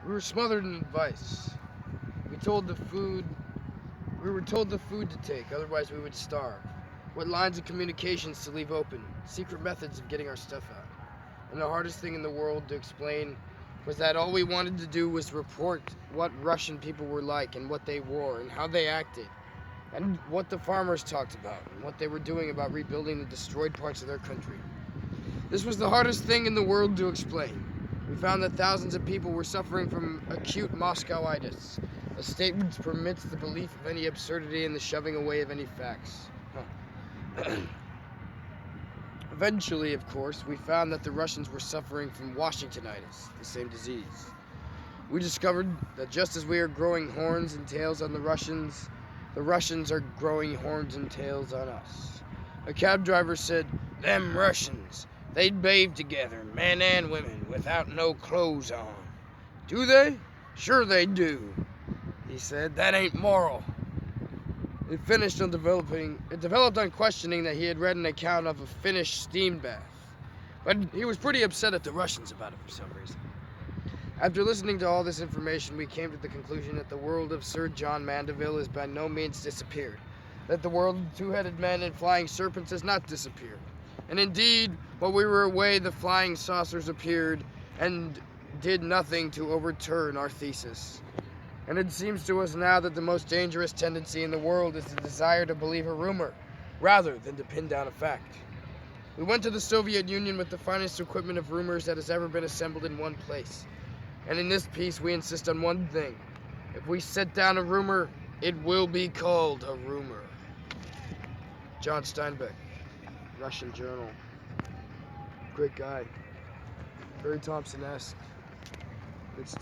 We were smothered in advice. We were told the food to take, otherwise we would starve. What lines of communications to leave open, secret methods of getting our stuff out. And the hardest thing in the world to explain was that all we wanted to do was report what Russian people were like and what they wore and how they acted and what the farmers talked about and what they were doing about rebuilding the destroyed parts of their country. This was the hardest thing in the world to explain. We found that thousands of people were suffering from acute Moscowitis, a state which permits the belief of any absurdity and the shoving away of any facts. Eventually, of course, we found that the Russians were suffering from Washingtonitis, the same disease. We discovered that just as we are growing horns and tails on the Russians are growing horns and tails on us. A cab driver said, "Them Russians, they'd bathe together, men and women, without no clothes on." "Do they? Sure they do," he said. "That ain't moral." It developed on questioning that he had read an account of a Finnish steam bath. But he was pretty upset at the Russians about it for some reason. After listening to all this information, we came to the conclusion that the world of Sir John Mandeville has by no means disappeared. That the world of two-headed men and flying serpents has not disappeared. And indeed, while we were away, the flying saucers appeared and did nothing to overturn our thesis. And it seems to us now that the most dangerous tendency in the world is the desire to believe a rumor, rather than to pin down a fact. We went to the Soviet Union with the finest equipment of rumors that has ever been assembled in one place. And in this piece, we insist on one thing. If we set down a rumor, it will be called a rumor. John Steinbeck, Russian Journal. Great guy. Barry Thompson-esque. Good stuff.